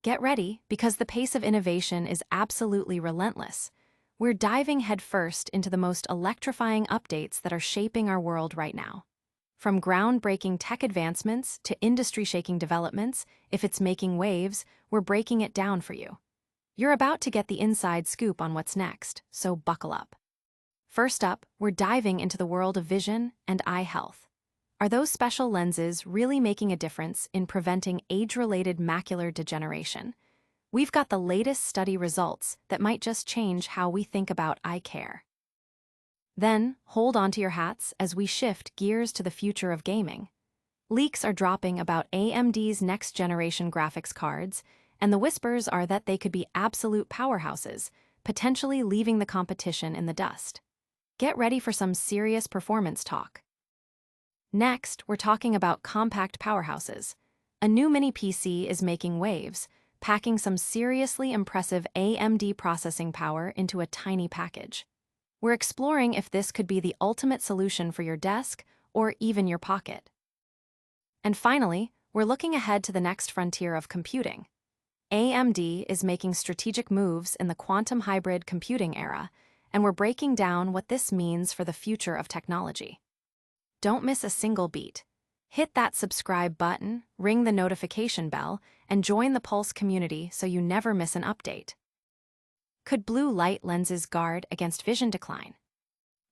Get ready, because the pace of innovation is absolutely relentless. We're diving headfirst into the most electrifying updates that are shaping our world right now. From groundbreaking tech advancements to industry-shaking developments, if it's making waves, we're breaking it down for you. You're about to get the inside scoop on what's next, so buckle up. First up, we're diving into the world of vision and eye health. Are those special lenses really making a difference in preventing age-related macular degeneration? We've got the latest study results that might just change how we think about eye care. Then, hold onto your hats as we shift gears to the future of gaming. Leaks are dropping about AMD's next-generation graphics cards, and the whispers are that they could be absolute powerhouses, potentially leaving the competition in the dust. Get ready for some serious performance talk. Next, we're talking about compact powerhouses. A new mini PC is making waves, packing some seriously impressive AMD processing power into a tiny package. We're exploring if this could be the ultimate solution for your desk or even your pocket. And finally, we're looking ahead to the next frontier of computing. AMD is making strategic moves in the quantum hybrid computing era, and we're breaking down what this means for the future of technology. Don't miss a single beat. Hit that subscribe button, ring the notification bell, and join the Pulse community so you never miss an update. Could blue light lenses guard against vision decline?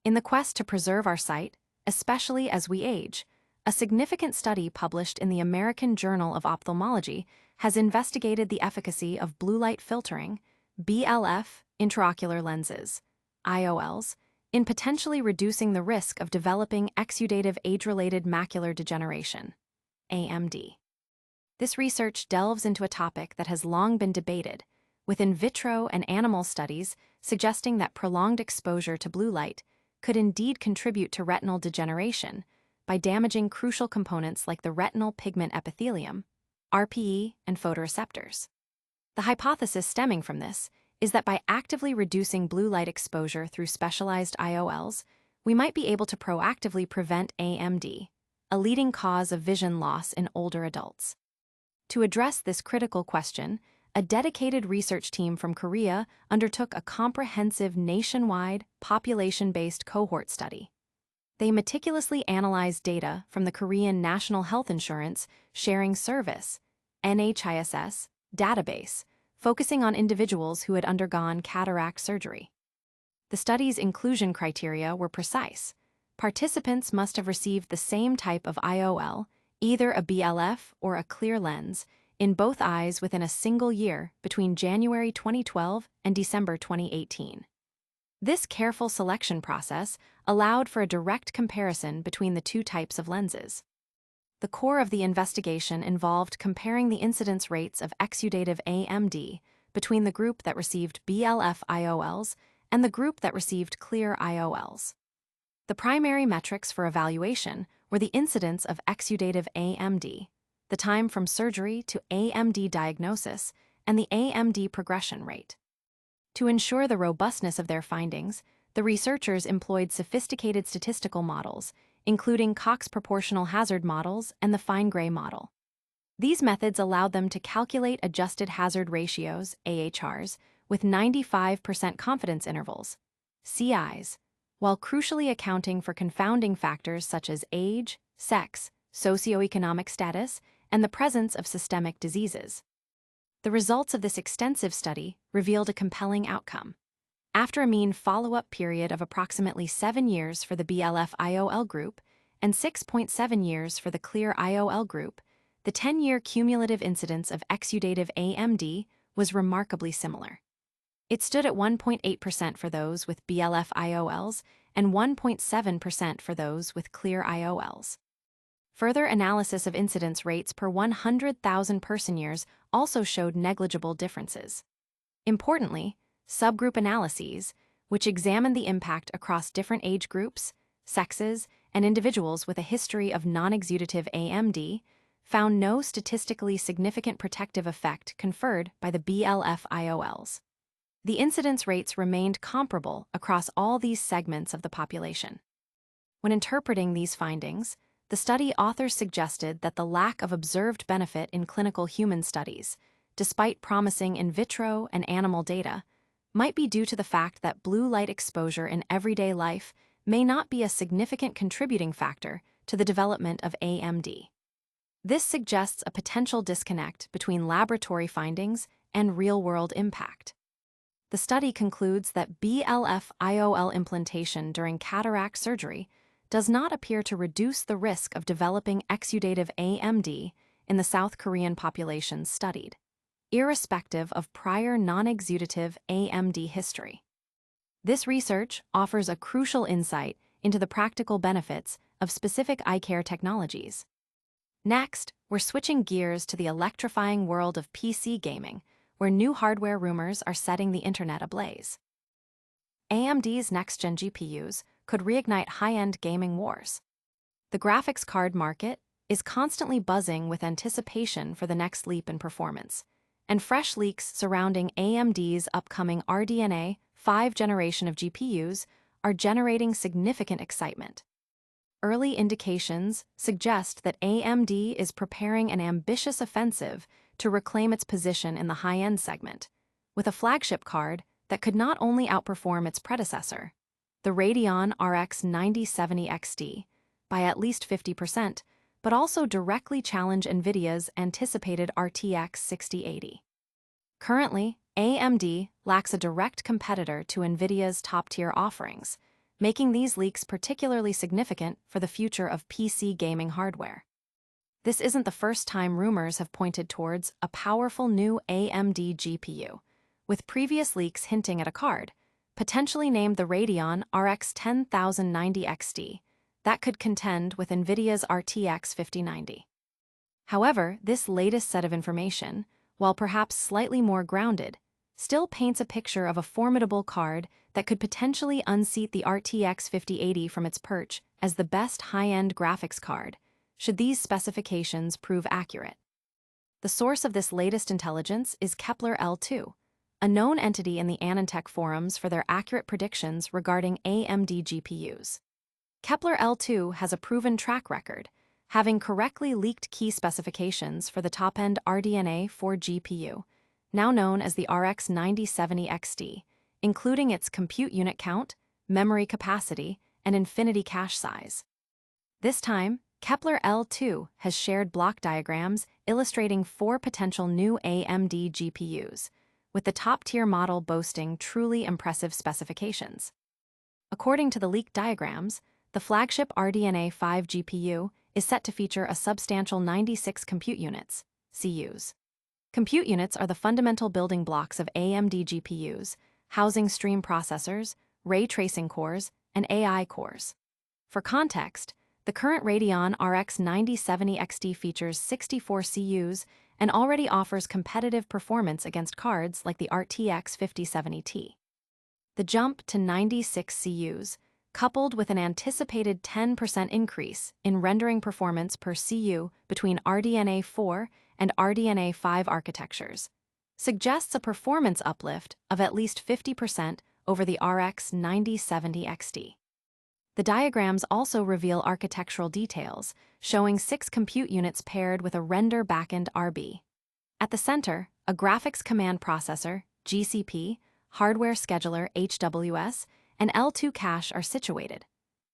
In the quest to preserve our sight, especially as we age, a significant study published in the American Journal of Ophthalmology has investigated the efficacy of blue light filtering, BLF, intraocular lenses, IOLs, in potentially reducing the risk of developing exudative age-related macular degeneration, AMD. This research delves into a topic that has long been debated, with in vitro and animal studies suggesting that prolonged exposure to blue light could indeed contribute to retinal degeneration by damaging crucial components like the retinal pigment epithelium, RPE, and photoreceptors. The hypothesis stemming from this is that by actively reducing blue light exposure through specialized IOLs, we might be able to proactively prevent AMD, a leading cause of vision loss in older adults. To address this critical question, a dedicated research team from Korea undertook a comprehensive nationwide, population-based cohort study. They meticulously analyzed data from the Korean National Health Insurance Sharing Service, NHISS, database, focusing on individuals who had undergone cataract surgery. The study's inclusion criteria were precise. Participants must have received the same type of IOL, either a BLF or a clear lens, in both eyes within a single year between January 2012 and December 2018. This careful selection process allowed for a direct comparison between the two types of lenses. The core of the investigation involved comparing the incidence rates of exudative AMD between the group that received BLF IOLs and the group that received clear IOLs. The primary metrics for evaluation were the incidence of exudative AMD, the time from surgery to AMD diagnosis, and the AMD progression rate. To ensure the robustness of their findings, the researchers employed sophisticated statistical models, including Cox proportional hazard models and the fine-gray model. These methods allowed them to calculate adjusted hazard ratios, AHRs, with 95% confidence intervals, CIs, while crucially accounting for confounding factors such as age, sex, socioeconomic status, and the presence of systemic diseases. The results of this extensive study revealed a compelling outcome. After a mean follow-up period of approximately 7 years for the BLF IOL group and 6.7 years for the clear IOL group, the 10-year cumulative incidence of exudative AMD was remarkably similar. It stood at 1.8% for those with BLF IOLs and 1.7% for those with clear IOLs. Further analysis of incidence rates per 100,000 person-years also showed negligible differences. Importantly, subgroup analyses, which examined the impact across different age groups, sexes, and individuals with a history of non-exudative AMD, found no statistically significant protective effect conferred by the BLF IOLs. The incidence rates remained comparable across all these segments of the population. When interpreting these findings, the study authors suggested that the lack of observed benefit in clinical human studies, despite promising in vitro and animal data, might be due to the fact that blue light exposure in everyday life may not be a significant contributing factor to the development of AMD. This suggests a potential disconnect between laboratory findings and real-world impact. The study concludes that BLF IOL implantation during cataract surgery does not appear to reduce the risk of developing exudative AMD in the South Korean population studied, irrespective of prior non-exudative AMD history. This research offers a crucial insight into the practical benefits of specific eye care technologies. Next, we're switching gears to the electrifying world of PC gaming, where new hardware rumors are setting the internet ablaze. AMD's next-gen GPUs could reignite high-end gaming wars. The graphics card market is constantly buzzing with anticipation for the next leap in performance, and fresh leaks surrounding AMD's upcoming RDNA 5 generation of GPUs are generating significant excitement. Early indications suggest that AMD is preparing an ambitious offensive to reclaim its position in the high-end segment, with a flagship card that could not only outperform its predecessor, the Radeon RX 9070 XT, by at least 50%, but also directly challenge Nvidia's anticipated RTX 6080. Currently, AMD lacks a direct competitor to Nvidia's top-tier offerings, making these leaks particularly significant for the future of PC gaming hardware. This isn't the first time rumors have pointed towards a powerful new AMD GPU, with previous leaks hinting at a card, potentially named the Radeon RX 10090 XT, that could contend with Nvidia's RTX 5090. However, this latest set of information, while perhaps slightly more grounded, still paints a picture of a formidable card that could potentially unseat the RTX 5080 from its perch as the best high-end graphics card, should these specifications prove accurate. The source of this latest intelligence is Kepler L2, a known entity in the Anantech forums for their accurate predictions regarding AMD GPUs. Kepler L2 has a proven track record, having correctly leaked key specifications for the top-end RDNA 4 GPU, now known as the RX 9070 XT, including its compute unit count, memory capacity, and infinity cache size. This time, Kepler L2 has shared block diagrams illustrating 4 potential new AMD GPUs, with the top-tier model boasting truly impressive specifications. According to the leaked diagrams, the flagship RDNA 5 GPU is set to feature a substantial 96 compute units, CUs. Compute units are the fundamental building blocks of AMD GPUs, housing stream processors, ray tracing cores, and AI cores. For context, the current Radeon RX 9070 XT features 64 CUs and already offers competitive performance against cards like the RTX 5070 Ti. The jump to 96 CUs, coupled with an anticipated 10% increase in rendering performance per CU between RDNA 4 and RDNA 5 architectures, suggests a performance uplift of at least 50% over the RX 9070 XT. The diagrams also reveal architectural details, showing 6 compute units paired with a render backend RB. At the center, a graphics command processor, GCP, hardware scheduler, HWS, and L2 cache are situated.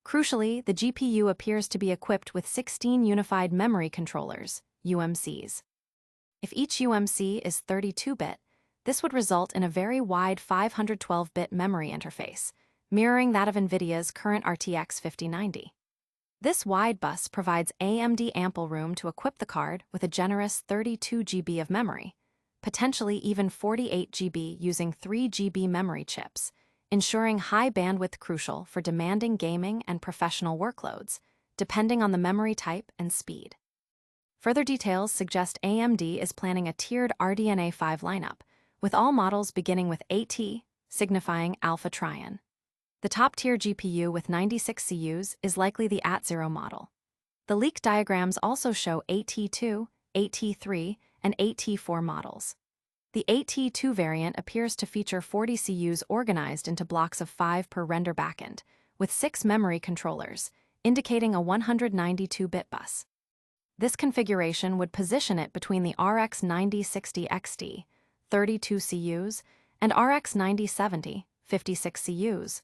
Crucially, the GPU appears to be equipped with 16 unified memory controllers, UMCs. If each UMC is 32-bit, this would result in a very wide 512-bit memory interface, mirroring that of Nvidia's current RTX 5090. This wide bus provides AMD ample room to equip the card with a generous 32 GB of memory, potentially even 48 GB using 3 GB memory chips, ensuring high bandwidth crucial for demanding gaming and professional workloads, depending on the memory type and speed. Further details suggest AMD is planning a tiered RDNA 5 lineup, with all models beginning with AT, signifying Alpha Trion. The top-tier GPU with 96 CUs is likely the AT0 model. The leaked diagrams also show AT2, AT3, and AT4 models. The AT2 variant appears to feature 40 CUs organized into blocks of 5 per render backend, with 6 memory controllers, indicating a 192-bit bus. This configuration would position it between the RX 9060 XT, 32 CUs, and RX 9070, 56 CUs,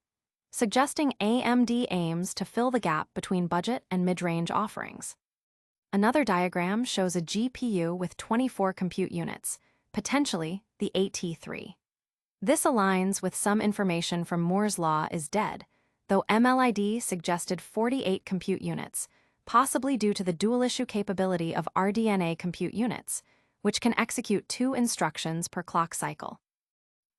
suggesting AMD aims to fill the gap between budget and mid-range offerings. Another diagram shows a GPU with 24 compute units, potentially the AT3. This aligns with some information from Moore's Law is dead, though MLID suggested 48 compute units, possibly due to the dual-issue capability of RDNA compute units, which can execute 2 instructions per clock cycle.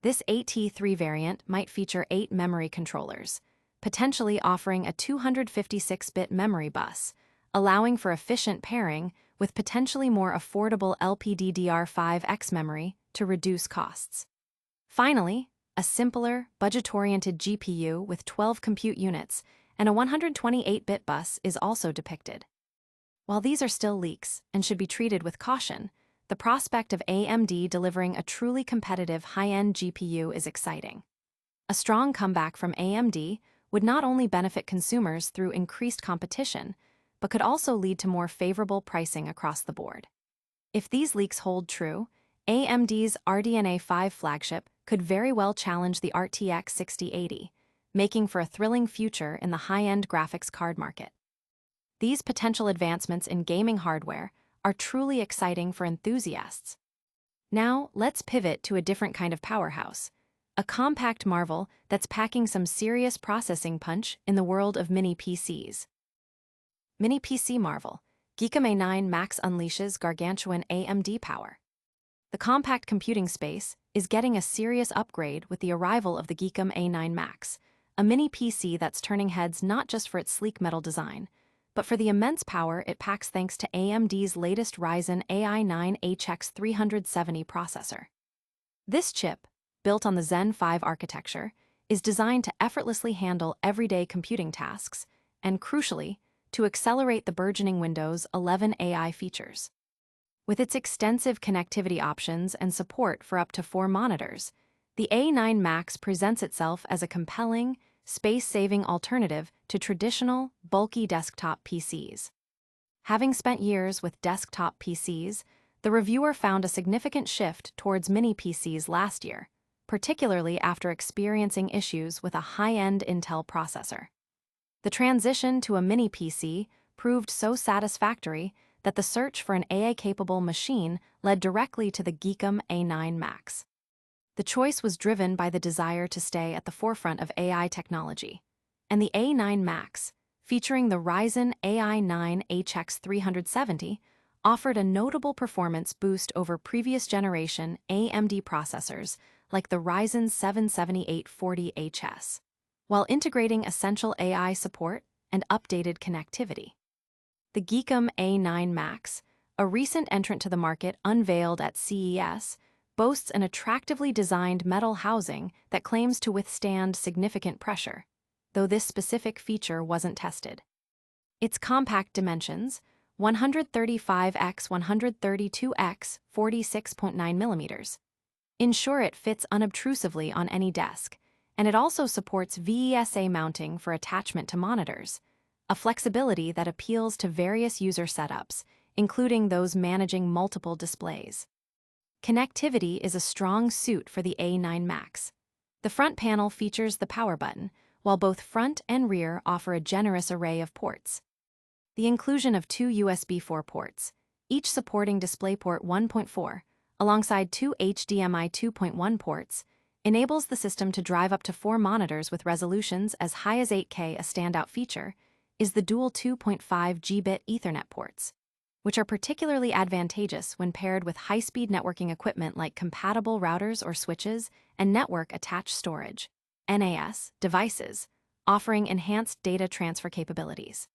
This AT3 variant might feature 8 memory controllers, potentially offering a 256-bit memory bus, allowing for efficient pairing with potentially more affordable LPDDR5X memory to reduce costs. Finally, a simpler, budget-oriented GPU with 12 compute units and a 128-bit bus is also depicted. While these are still leaks and should be treated with caution, the prospect of AMD delivering a truly competitive high-end GPU is exciting. A strong comeback from AMD would not only benefit consumers through increased competition, but could also lead to more favorable pricing across the board. If these leaks hold true, AMD's RDNA 5 flagship could very well challenge the RTX 6080, making for a thrilling future in the high-end graphics card market. These potential advancements in gaming hardware are truly exciting for enthusiasts. Now, let's pivot to a different kind of powerhouse, a compact marvel that's packing some serious processing punch in the world of mini PCs. Mini PC marvel, Geekom A9 Max unleashes gargantuan AMD power. The compact computing space is getting a serious upgrade with the arrival of the Geekom A9 Max, a mini PC that's turning heads not just for its sleek metal design, but for the immense power it packs thanks to AMD's latest Ryzen AI 9 HX 370 processor. This chip, built on the Zen 5 architecture, is designed to effortlessly handle everyday computing tasks and, crucially, to accelerate the burgeoning Windows 11 AI features. With its extensive connectivity options and support for up to 4 monitors, the A9 Max presents itself as a compelling, space-saving alternative to traditional, bulky desktop PCs. Having spent years with desktop PCs, the reviewer found a significant shift towards mini PCs last year, particularly after experiencing issues with a high-end Intel processor. The transition to a mini PC proved so satisfactory that the search for an AI-capable machine led directly to the Geekom A9 Max. The choice was driven by the desire to stay at the forefront of AI technology, and the A9 Max, featuring the Ryzen AI 9 HX 370, offered a notable performance boost over previous generation AMD processors like the Ryzen 7 7840HS, while integrating essential AI support and updated connectivity. The Geekom A9 Max, a recent entrant to the market unveiled at CES, boasts an attractively designed metal housing that claims to withstand significant pressure, though this specific feature wasn't tested. Its compact dimensions, 135x 132x 46.9 mm, ensure it fits unobtrusively on any desk, and it also supports VESA mounting for attachment to monitors, a flexibility that appeals to various user setups, including those managing multiple displays. Connectivity is a strong suit for the A9 Max. The front panel features the power button, while both front and rear offer a generous array of ports. The inclusion of 2 USB 4 ports, each supporting DisplayPort 1.4, alongside 2 HDMI 2.1 ports, enables the system to drive up to 4 monitors with resolutions as high as 8K. A standout feature is the dual 2.5 Gb Ethernet ports, which are particularly advantageous when paired with high-speed networking equipment like compatible routers or switches and network-attached storage (NAS) devices, offering enhanced data transfer capabilities.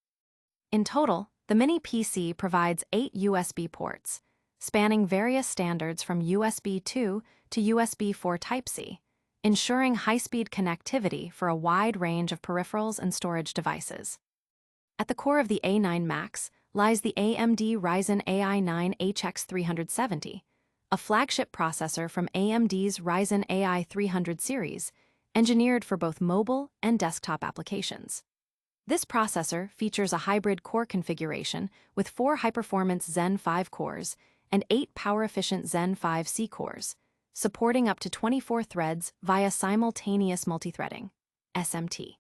In total, the mini PC provides 8 USB ports, spanning various standards from USB 2 to USB 4 Type-C, ensuring high-speed connectivity for a wide range of peripherals and storage devices. At the core of the A9 Max lies the AMD Ryzen AI 9 HX 370, a flagship processor from AMD's Ryzen AI 300 series, engineered for both mobile and desktop applications. This processor features a hybrid core configuration with 4 high-performance Zen 5 cores and 8 power-efficient Zen 5C cores, supporting up to 24 threads via simultaneous multithreading (SMT).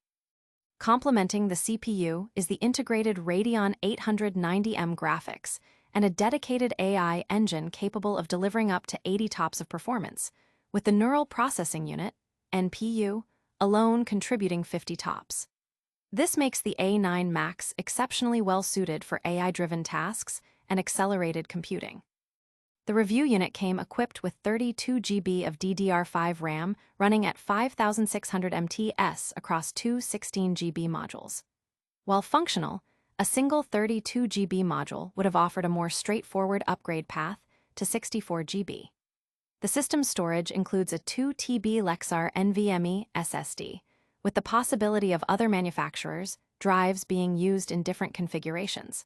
Complementing the CPU is the integrated Radeon 890M graphics and a dedicated AI engine capable of delivering up to 80 TOPS of performance, with the Neural Processing Unit (NPU) alone contributing 50 TOPS. This makes the A9 Max exceptionally well-suited for AI-driven tasks and accelerated computing. The review unit came equipped with 32 GB of DDR5 RAM running at 5600 MTS across two 16 GB modules. While functional, a single 32 GB module would have offered a more straightforward upgrade path to 64 GB. The system's storage includes a 2 TB Lexar NVMe SSD, with the possibility of other manufacturers' drives being used in different configurations.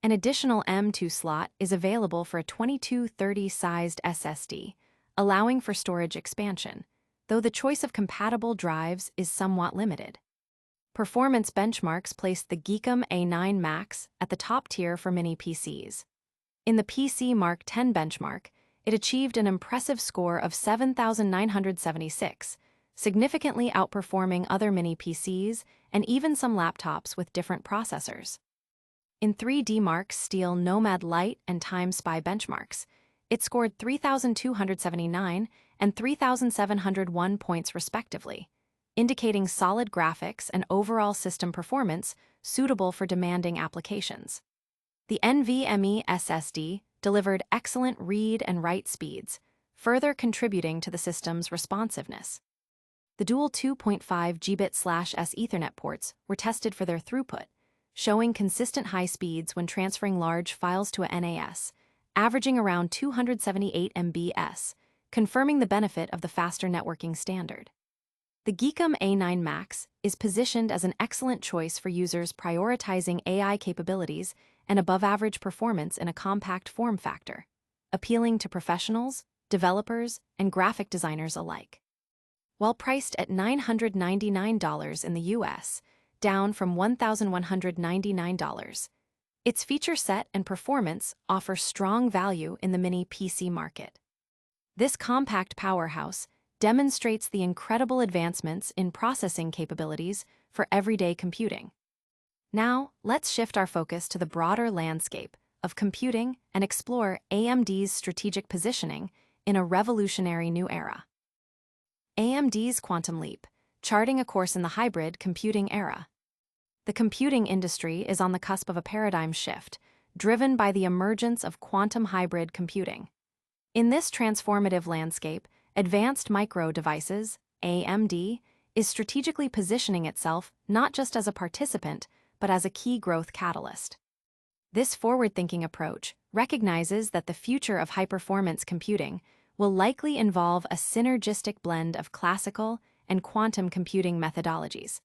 An additional M.2 slot is available for a 2230-sized SSD, allowing for storage expansion, though the choice of compatible drives is somewhat limited. Performance benchmarks placed the Geekom A9 Max at the top tier for mini PCs. In the PC Mark 10 benchmark, it achieved an impressive score of 7,976, significantly outperforming other mini PCs and even some laptops with different processors. In 3D Mark's Steel Nomad Lite and Time Spy benchmarks, it scored 3,279 and 3,701 points respectively, indicating solid graphics and overall system performance suitable for demanding applications. The NVMe SSD delivered excellent read and write speeds, further contributing to the system's responsiveness. The dual 2.5 Gbps Ethernet ports were tested for their throughput, showing consistent high speeds when transferring large files to a NAS, averaging around 278 MBs, confirming the benefit of the faster networking standard. The Geekom A9 Max is positioned as an excellent choice for users prioritizing AI capabilities and above-average performance in a compact form factor, appealing to professionals, developers, and graphic designers alike. While priced at $999 in the US, down from $1,199, its feature set and performance offer strong value in the mini PC market. This compact powerhouse demonstrates the incredible advancements in processing capabilities for everyday computing. Now, let's shift our focus to the broader landscape of computing and explore AMD's strategic positioning in a revolutionary new era. AMD's Quantum Leap, charting a course in the hybrid computing era. The computing industry is on the cusp of a paradigm shift, driven by the emergence of quantum hybrid computing. In this transformative landscape, Advanced Micro Devices, AMD, is strategically positioning itself not just as a participant, but as a key growth catalyst. This forward-thinking approach recognizes that the future of high-performance computing will likely involve a synergistic blend of classical and quantum computing methodologies,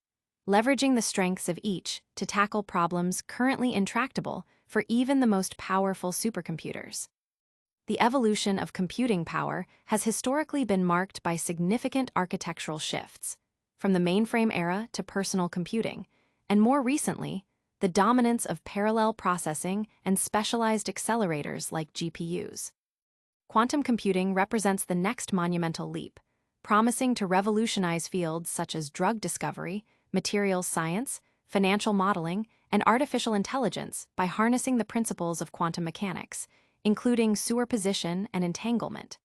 leveraging the strengths of each to tackle problems currently intractable for even the most powerful supercomputers. The evolution of computing power has historically been marked by significant architectural shifts, from the mainframe era to personal computing, and more recently, the dominance of parallel processing and specialized accelerators like GPUs. Quantum computing represents the next monumental leap, promising to revolutionize fields such as drug discovery, materials science, financial modeling, and artificial intelligence by harnessing the principles of quantum mechanics, including superposition and entanglement.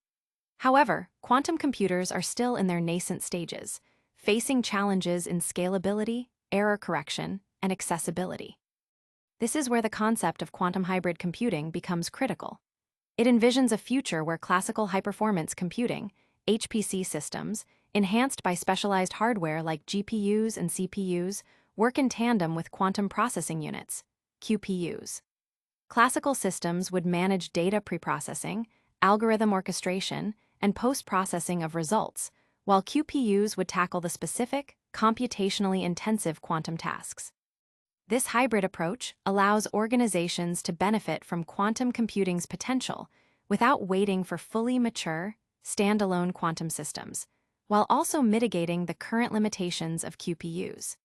However, quantum computers are still in their nascent stages, facing challenges in scalability, error correction, and accessibility. This is where the concept of quantum hybrid computing becomes critical. It envisions a future where classical high-performance computing, HPC systems, enhanced by specialized hardware like GPUs and CPUs, work in tandem with quantum processing units, QPUs. Classical systems would manage data preprocessing, algorithm orchestration, and post-processing of results, while QPUs would tackle the specific, computationally intensive quantum tasks. This hybrid approach allows organizations to benefit from quantum computing's potential without waiting for fully mature, standalone quantum systems, while also mitigating the current limitations of QPUs.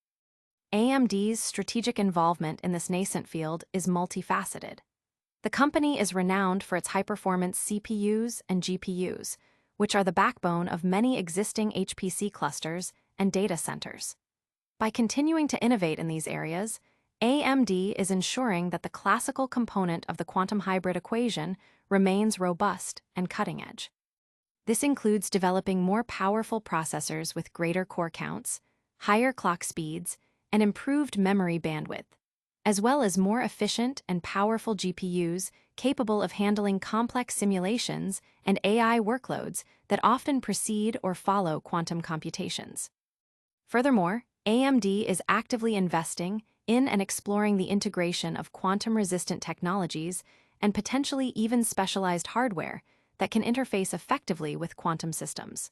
AMD's strategic involvement in this nascent field is multifaceted. The company is renowned for its high-performance CPUs and GPUs, which are the backbone of many existing HPC clusters and data centers. By continuing to innovate in these areas, AMD is ensuring that the classical component of the quantum hybrid equation remains robust and cutting-edge. This includes developing more powerful processors with greater core counts, higher clock speeds, and improved memory bandwidth, as well as more efficient and powerful GPUs capable of handling complex simulations and AI workloads that often precede or follow quantum computations. Furthermore, AMD is actively investing in and exploring the integration of quantum-resistant technologies and potentially even specialized hardware that can interface effectively with quantum systems.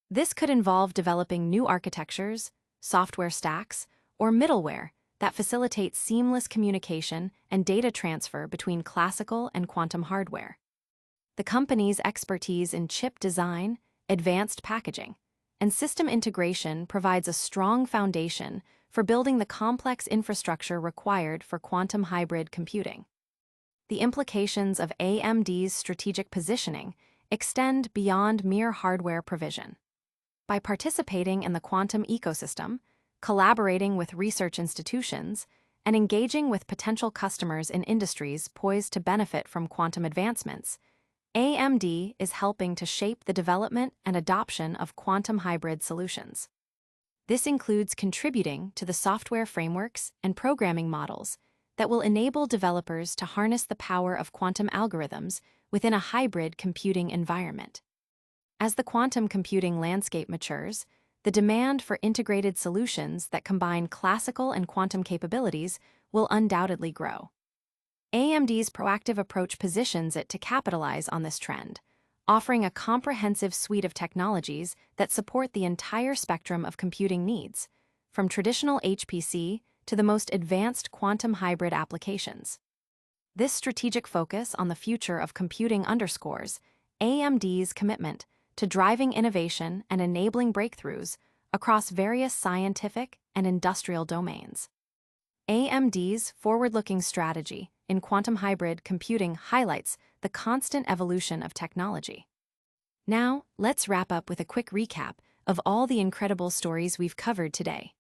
This could involve developing new architectures, software stacks, or middleware that facilitate seamless communication and data transfer between classical and quantum hardware. The company's expertise in chip design, advanced packaging, and system integration provides a strong foundation for building the complex infrastructure required for quantum hybrid computing. The implications of AMD's strategic positioning extend beyond mere hardware provision. By participating in the quantum ecosystem, collaborating with research institutions, and engaging with potential customers in industries poised to benefit from quantum advancements, AMD is helping to shape the development and adoption of quantum hybrid solutions. This includes contributing to the software frameworks and programming models that will enable developers to harness the power of quantum algorithms within a hybrid computing environment. As the quantum computing landscape matures, the demand for integrated solutions that combine classical and quantum capabilities will undoubtedly grow. AMD's proactive approach positions it to capitalize on this trend, offering a comprehensive suite of technologies that support the entire spectrum of computing needs, from traditional HPC to the most advanced quantum hybrid applications. This strategic focus on the future of computing underscores AMD's commitment to driving innovation and enabling breakthroughs across various scientific and industrial domains. AMD's forward-looking strategy in quantum hybrid computing highlights the constant evolution of technology. Now, let's wrap up with a quick recap of all the incredible stories we've covered today.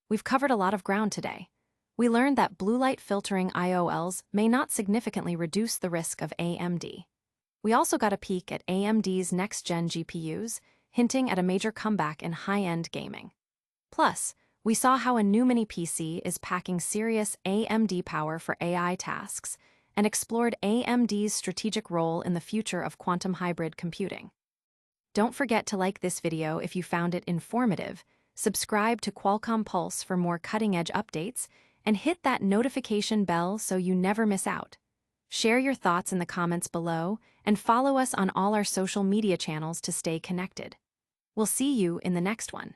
We've covered a lot of ground today. We learned that blue light filtering IOLs may not significantly reduce the risk of AMD. We also got a peek at AMD's next-gen GPUs, hinting at a major comeback in high-end gaming. Plus, we saw how a new mini PC is packing serious AMD power for AI tasks and explored AMD's strategic role in the future of quantum hybrid computing. Don't forget to like this video if you found it informative, subscribe to Qualcomm Pulse for more cutting-edge updates, and hit that notification bell so you never miss out. Share your thoughts in the comments below and follow us on all our social media channels to stay connected. We'll see you in the next one.